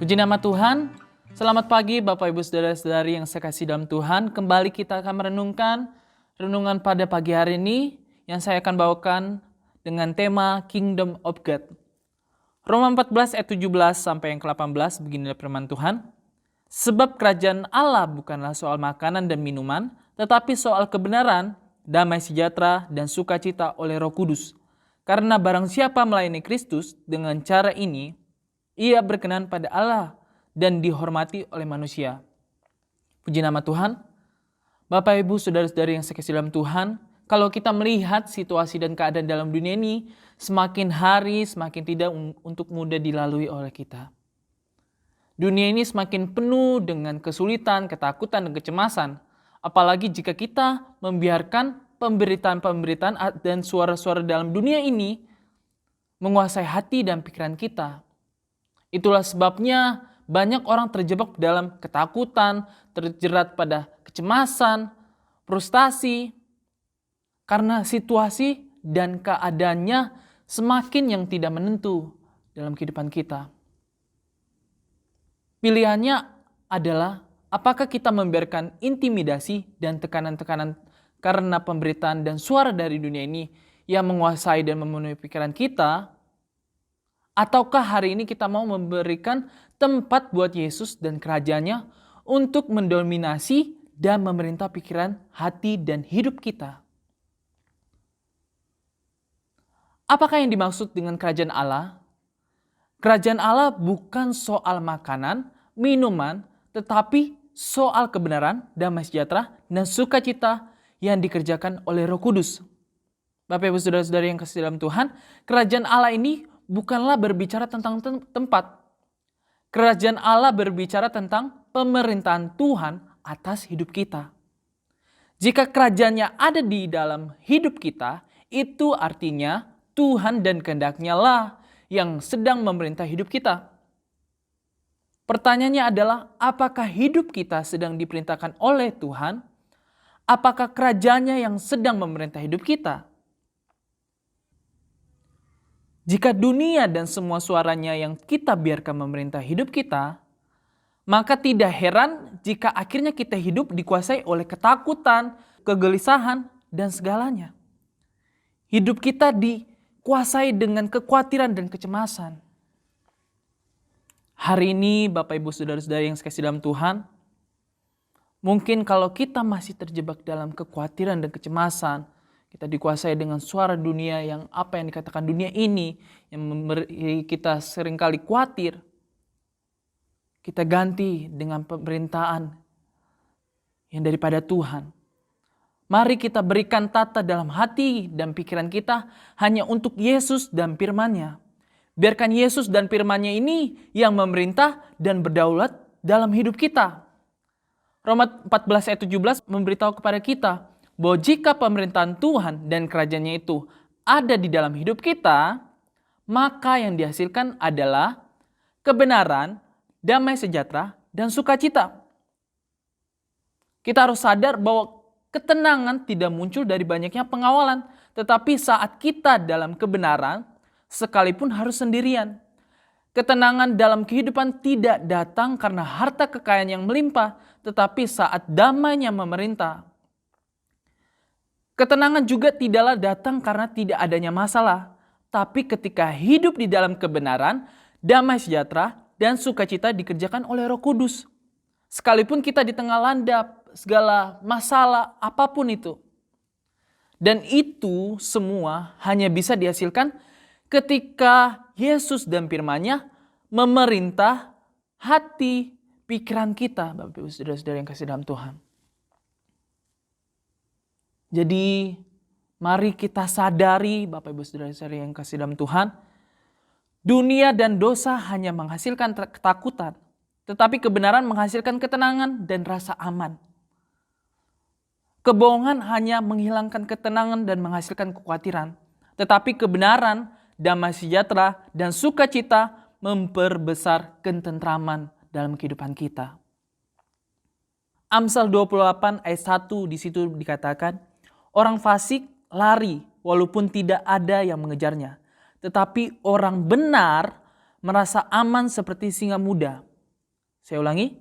Puji nama Tuhan, selamat pagi Bapak Ibu Saudara-saudari yang saya kasih dalam Tuhan. Kembali kita akan merenungkan renungan pada pagi hari ini yang saya akan bawakan dengan tema Kingdom of God. Roma 14 ayat 17 sampai yang ke-18 beginilah firman Tuhan. Sebab kerajaan Allah bukanlah soal makanan dan minuman, tetapi soal kebenaran, damai sejahtera dan sukacita oleh Roh Kudus. Karena barang siapa melayani Kristus dengan cara ini, ia berkenan pada Allah dan dihormati oleh manusia. Puji nama Tuhan. Bapak Ibu Saudara-saudari yang saya kasih dalam Tuhan, kalau kita melihat situasi dan keadaan dalam dunia ini, semakin hari semakin tidak untuk mudah dilalui oleh kita. Dunia ini semakin penuh dengan kesulitan, ketakutan, dan kecemasan. Apalagi jika kita membiarkan pemberitaan-pemberitaan dan suara-suara dalam dunia ini menguasai hati dan pikiran kita. Itulah sebabnya banyak orang terjebak dalam ketakutan, terjerat pada kecemasan, frustasi, karena situasi dan keadaannya semakin yang tidak menentu dalam kehidupan kita. Pilihannya adalah apakah kita membiarkan intimidasi dan tekanan-tekanan karena pemberitaan dan suara dari dunia ini yang menguasai dan memenuhi pikiran kita, ataukah hari ini kita mau memberikan tempat buat Yesus dan kerajaannya untuk mendominasi dan memerintah pikiran, hati, dan hidup kita? Apakah yang dimaksud dengan kerajaan Allah? Kerajaan Allah bukan soal makanan, minuman, tetapi soal kebenaran, damai sejahtera, dan sukacita yang dikerjakan oleh Roh Kudus. Bapak Ibu Saudara-saudari yang kasih dalam Tuhan, kerajaan Allah ini bukanlah berbicara tentang tempat. Kerajaan Allah berbicara tentang pemerintahan Tuhan atas hidup kita. Jika kerajaannya ada di dalam hidup kita, itu artinya Tuhan dan kehendak-Nya lah yang sedang memerintah hidup kita. Pertanyaannya adalah, apakah hidup kita sedang diperintahkan oleh Tuhan? Apakah kerajaannya yang sedang memerintah hidup kita? Jika dunia dan semua suaranya yang kita biarkan memerintah hidup kita, maka tidak heran jika akhirnya kita hidup dikuasai oleh ketakutan, kegelisahan, dan segalanya. Hidup kita dikuasai dengan kekhawatiran dan kecemasan. Hari ini Bapak Ibu Saudara-saudari yang saya kasih dalam Tuhan, mungkin kalau kita masih terjebak dalam kekhawatiran dan kecemasan, kita dikuasai dengan suara dunia yang apa yang dikatakan dunia ini, yang memberi kita seringkali khawatir. Kita ganti dengan pemerintahan yang daripada Tuhan. Mari kita berikan tata dalam hati dan pikiran kita hanya untuk Yesus dan firman-Nya. Biarkan Yesus dan firman-Nya ini yang memerintah dan berdaulat dalam hidup kita. Roma 14 ayat 17 memberitahu kepada kita bahwa jika pemerintahan Tuhan dan kerajaannya itu ada di dalam hidup kita, maka yang dihasilkan adalah kebenaran, damai sejahtera, dan sukacita. Kita harus sadar bahwa ketenangan tidak muncul dari banyaknya pengawalan, tetapi saat kita dalam kebenaran, sekalipun harus sendirian. Ketenangan dalam kehidupan tidak datang karena harta kekayaan yang melimpah, tetapi saat damainya memerintah. Ketenangan juga tidaklah datang karena tidak adanya masalah, tapi ketika hidup di dalam kebenaran, damai sejahtera, dan sukacita dikerjakan oleh Roh Kudus. Sekalipun kita di tengah landap, segala masalah, apapun itu. Dan itu semua hanya bisa dihasilkan ketika Yesus dan firman-Nya memerintah hati, pikiran kita, Bapak Ibu Saudara-saudara yang kasih dalam Tuhan. Jadi mari kita sadari Bapak Ibu Saudara-saudari yang kasih dalam Tuhan, dunia dan dosa hanya menghasilkan ketakutan, tetapi kebenaran menghasilkan ketenangan dan rasa aman. Kebohongan hanya menghilangkan ketenangan dan menghasilkan kekhawatiran, tetapi kebenaran, damai sejahtera, dan sukacita memperbesar ketentraman dalam kehidupan kita. Amsal 28 ayat 1 di situ dikatakan, orang fasik lari walaupun tidak ada yang mengejarnya. Tetapi orang benar merasa aman seperti singa muda. Saya ulangi,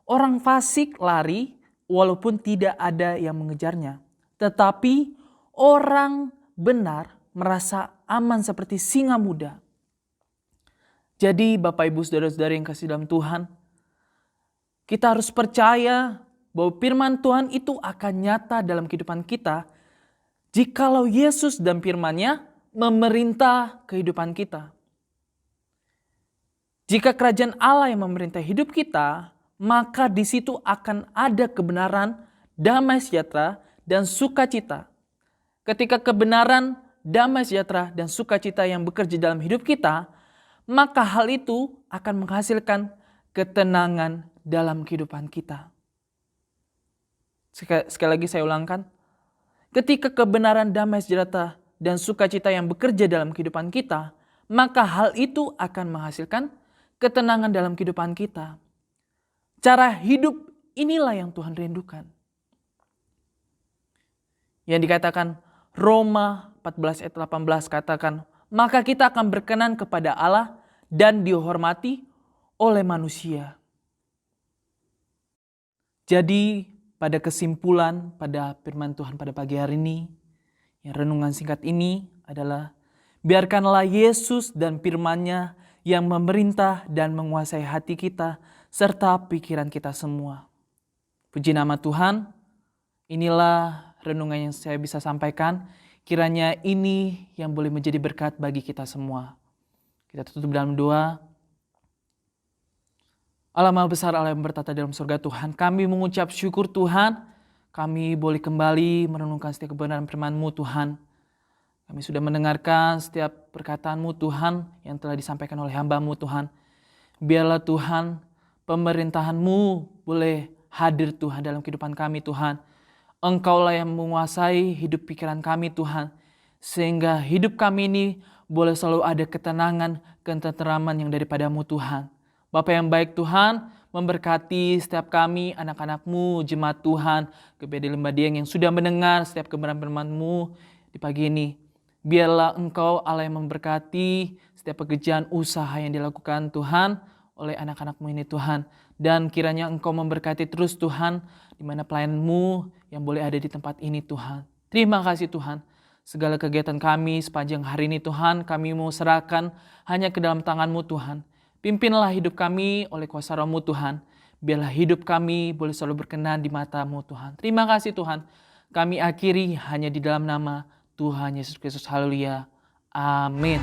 orang fasik lari walaupun tidak ada yang mengejarnya. Tetapi orang benar merasa aman seperti singa muda. Jadi Bapak Ibu Saudara-saudara yang kasih dalam Tuhan, kita harus percaya bahwa firman Tuhan itu akan nyata dalam kehidupan kita jikalau Yesus dan firman-Nya memerintah kehidupan kita. Jika kerajaan Allah yang memerintah hidup kita, maka di situ akan ada kebenaran, damai sejahtera, dan sukacita. Ketika kebenaran, damai sejahtera, dan sukacita yang bekerja dalam hidup kita, maka hal itu akan menghasilkan ketenangan dalam kehidupan kita. Sekali lagi saya ulangkan, ketika kebenaran, damai sejahtera, dan sukacita yang bekerja dalam kehidupan kita, maka hal itu akan menghasilkan ketenangan dalam kehidupan kita. Cara hidup inilah yang Tuhan rindukan. Yang dikatakan Roma 14 ayat 18 katakan, maka kita akan berkenan kepada Allah dan dihormati oleh manusia. Jadi pada kesimpulan pada firman Tuhan pada pagi hari ini, yang renungan singkat ini adalah biarkanlah Yesus dan firman-Nya yang memerintah dan menguasai hati kita serta pikiran kita semua. Puji nama Tuhan, inilah renungan yang saya bisa sampaikan. Kiranya ini yang boleh menjadi berkat bagi kita semua. Kita tutup dalam doa. Allah Maha Besar, Allah yang bertata dalam surga Tuhan, kami mengucap syukur Tuhan, kami boleh kembali merenungkan setiap kebenaran firman-Mu Tuhan. Kami sudah mendengarkan setiap perkataan-Mu Tuhan yang telah disampaikan oleh hamba-Mu Tuhan. Biarlah Tuhan pemerintahan-Mu boleh hadir Tuhan dalam kehidupan kami Tuhan. Engkaulah yang menguasai hidup pikiran kami Tuhan. Sehingga hidup kami ini boleh selalu ada ketenangan, ketenteraman yang daripada-Mu Tuhan. Bapa yang baik Tuhan, memberkati setiap kami, anak-anak-Mu, jemaat Tuhan, GBD Lembah Dieng yang sudah mendengar setiap kebenaran firman-Mu di pagi ini. Biarlah Engkau Allah yang memberkati setiap pekerjaan usaha yang dilakukan Tuhan oleh anak-anak-Mu ini Tuhan. Dan kiranya Engkau memberkati terus Tuhan di mana pelayan-Mu yang boleh ada di tempat ini Tuhan. Terima kasih Tuhan. Segala kegiatan kami sepanjang hari ini Tuhan, kami mau serahkan hanya ke dalam tangan-Mu Tuhan. Pimpinlah hidup kami oleh kuasa Roh-Mu Tuhan. Biarlah hidup kami boleh selalu berkenan di mata-Mu Tuhan. Terima kasih Tuhan. Kami akhiri hanya di dalam nama Tuhan Yesus Kristus. Haleluya. Amin.